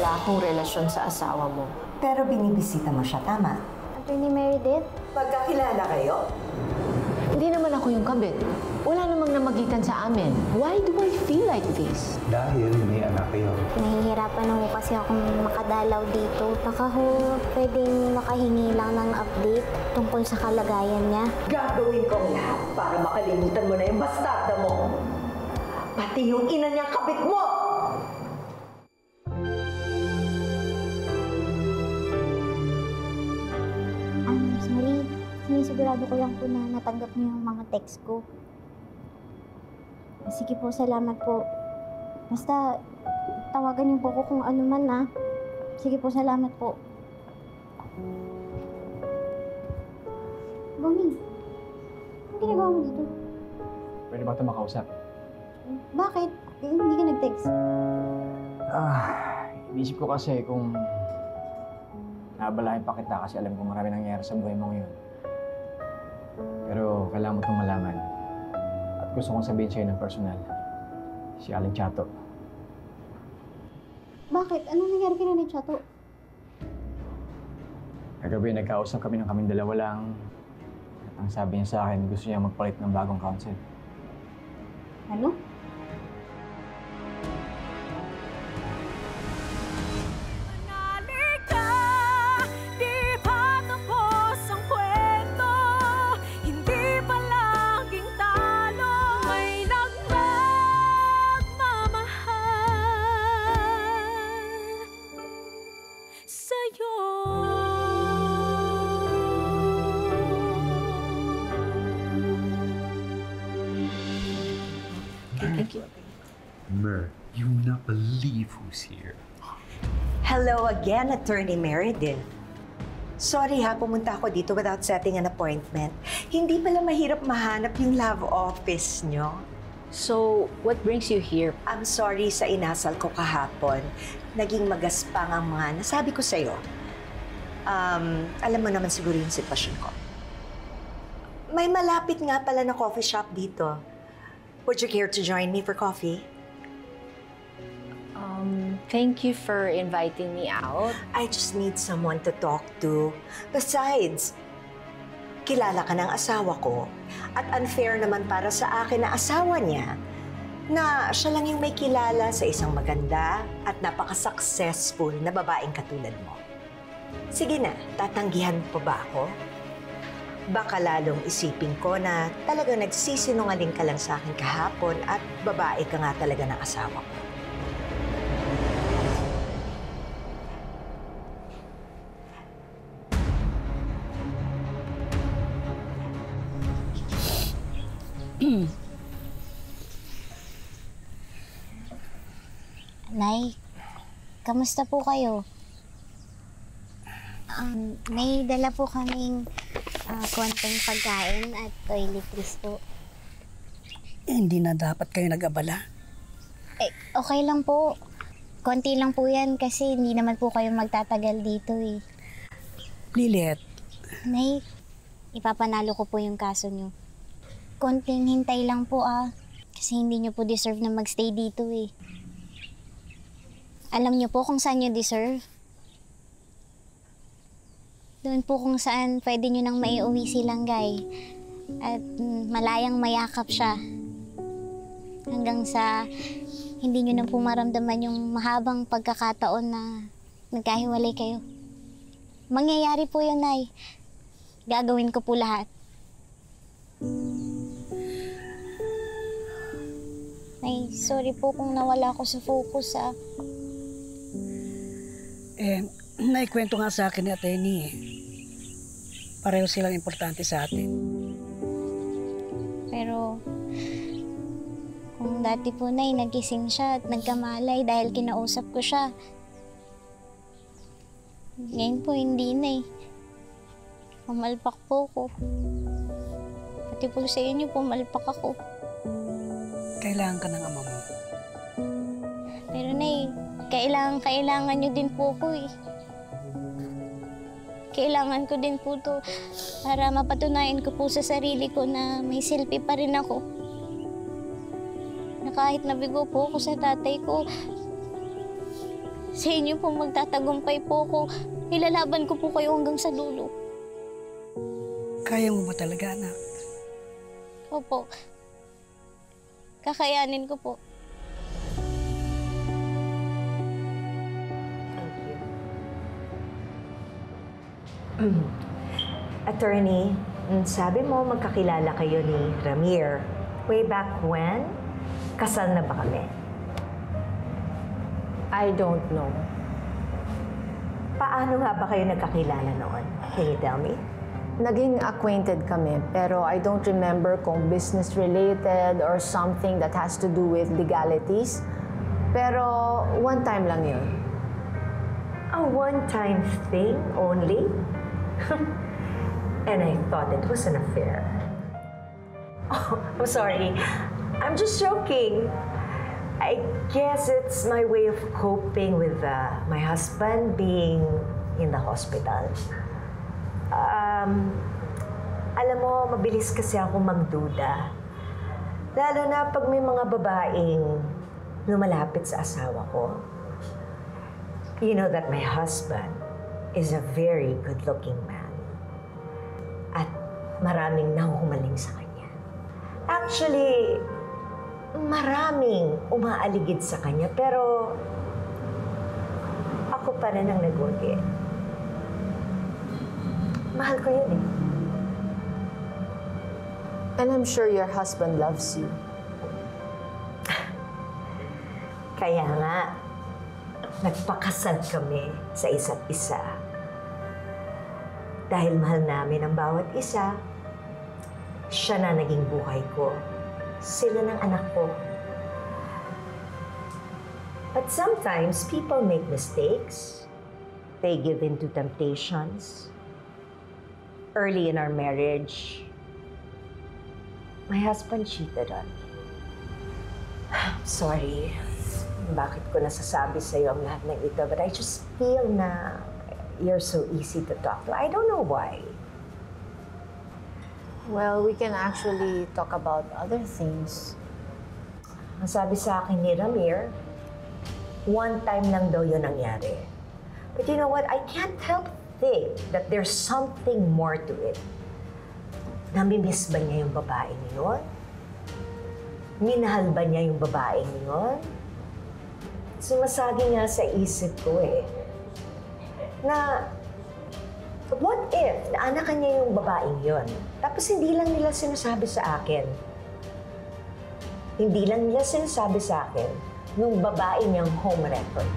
wala akong relasyon sa asawa mo. Pero binibisita mo siya, tama? Attorney Meredith? Pagkakilala kayo? Hindi naman ako yung kabit. Wala namang namagitan sa amin. Why do I feel like this? Dahil may anak kayo. Nahihirapan ako kasi akong makadalaw dito. Baka ho, pwedeng makahingi lang ng update tungkol sa kalagayan niya. Gagawin ko ang lahat para makalimutan mo na yung bastarda mo. Pati yung ina niyang kabit mo! Sorry. Sinisigurado ko lang po na natanggap niyo yung mga text ko. Sige po, salamat po. Basta, tawagan niyo po ko kung ano man, ah. Sige po, salamat po. Bonnie, anong ginagawa mo dito? Pwede ba ito makausap? Bakit? Hindi ka nag-text? Inisip ko kasi kung naabalahin pa kita kasi alam ko marami nangyayari sa buhay mo ngayon. Pero kailangan mo itong malaman. At gusto kong sabihin sa'yo ng personal. Si Aling Chato. Bakit? Anong nangyari kina ni Chato? Kagabi, nagkausap kami ng kaming dalawa lang. At ang sabi niya sa akin, gusto niya magpalit ng bagong counsel. Ano? Thank you. Mer, you will not believe who's here. Hello again, Attorney Meredith. Sorry ha, pumunta ako dito without setting an appointment. Hindi pala mahirap mahanap yung love office nyo. So, what brings you here? I'm sorry sa inasal ko kahapon. Naging magaspang ang mga nasabi ko sa'yo. Alam mo naman siguro yung sitwasyon ko. May malapit nga pala na coffee shop dito. Would you care to join me for coffee? Thank you for inviting me out. I just need someone to talk to. Besides, kilala ka ng asawa ko at unfair naman para sa akin na asawa niya na siya lang yung may kilala sa isang maganda at napaka-successful na babaeng katulad mo. Sige na, tatanggihan mo pa ba ako? Baka lalong isipin ko na talagang nagsisinungaling ka lang sa akin kahapon at babae ka nga talaga ng asawa ko. Nay, kamusta po kayo? May dala po kaming konting pagkain at toiletries po. Hindi na dapat kayo nag-abala. Okay lang po. Konti lang po yan kasi hindi naman po kayo magtatagal dito eh. Lilith. Nay, ipapanalo ko po yung kaso nyo. Konting hintay lang po kasi hindi nyo po deserve na magstay dito eh. Alam nyo po kung saan nyo deserve? Doon po kung saan pwede nyo nang maiuwi si Langgay at malayang mayakap siya hanggang sa hindi nyo nang pumaramdaman yung mahabang pagkakataon na nagkahiwalay kayo. Mangyayari po yun, Nay. Gagawin ko po lahat. Nay, sorry po kung nawala ako sa focus Naikwento nga sa akin ni Atty. Pareho silang importante sa atin. Pero, kung dati po, Nay, nagising siya at nagkamalay dahil kinausap ko siya. Ngayon po, hindi, Nay. Pumalpak po ko. Pati po sa inyo, pumalpak ako. Kailangan ka ng ama mo. Pero, Nay, kailangan nyo din po ko eh. Kailangan ko din po to para mapatunayan ko po sa sarili ko na may silbi pa rin ako. Na kahit nabigo po ako sa tatay ko, Sa inyo po magtatagumpay po ako. Ilalaban ko po kayo hanggang sa dulo. Kaya mo ba talaga, anak? Opo. Kakayanin ko po. Attorney, sabi mo magkakilala kayo ni Ramir. Way back when? Kasal na ba kami? I don't know. Paano nga ba kayo nagkakilala noon? Can you tell me? Naging acquainted kami, pero I don't remember kung business-related or something that has to do with legalities. Pero one time lang yun. A one-time thing only? And I thought it was an affair. Oh, I'm sorry. I'm just joking. I guess it's my way of coping with my husband being in the hospital. Alam mo, mabilis kasi ako magduda. Lalo na pag may mga babaeng lumalapit sa asawa ko. You know that my husband is a very good-looking man. At maraming nahuhumaling sa kanya. Actually, maraming umaaligid sa kanya, pero ako pa rin ang nagwagi. Mahal ko yun eh. And I'm sure your husband loves you. Kaya nga, nagpakasal kami sa isa't isa. Dahil mahal namin ang bawat isa, siya na naging buhay ko. Sila ng anak ko. But sometimes, people make mistakes. They give in to temptations. Early in our marriage, my husband cheated on me. Sorry. Bakit ko nasasabi sa'yo ang lahat ng ito? But I just feel na you're so easy to talk to. I don't know why. Well, we can actually talk about other things. Ang sabi sa akin ni Ramir, one time lang daw yun nangyari. But you know what? I can't help think that there's something more to it. Namimiss ba niya yung babaeng yun? Minahal ba niya yung babaeng yun? Sumasagi nga sa isip ko eh, na what if naanakan niya yung babaeng yun? Tapos hindi lang nila sinasabi sa akin. Hindi lang nila sinasabi sa akin nung babae niyang home record.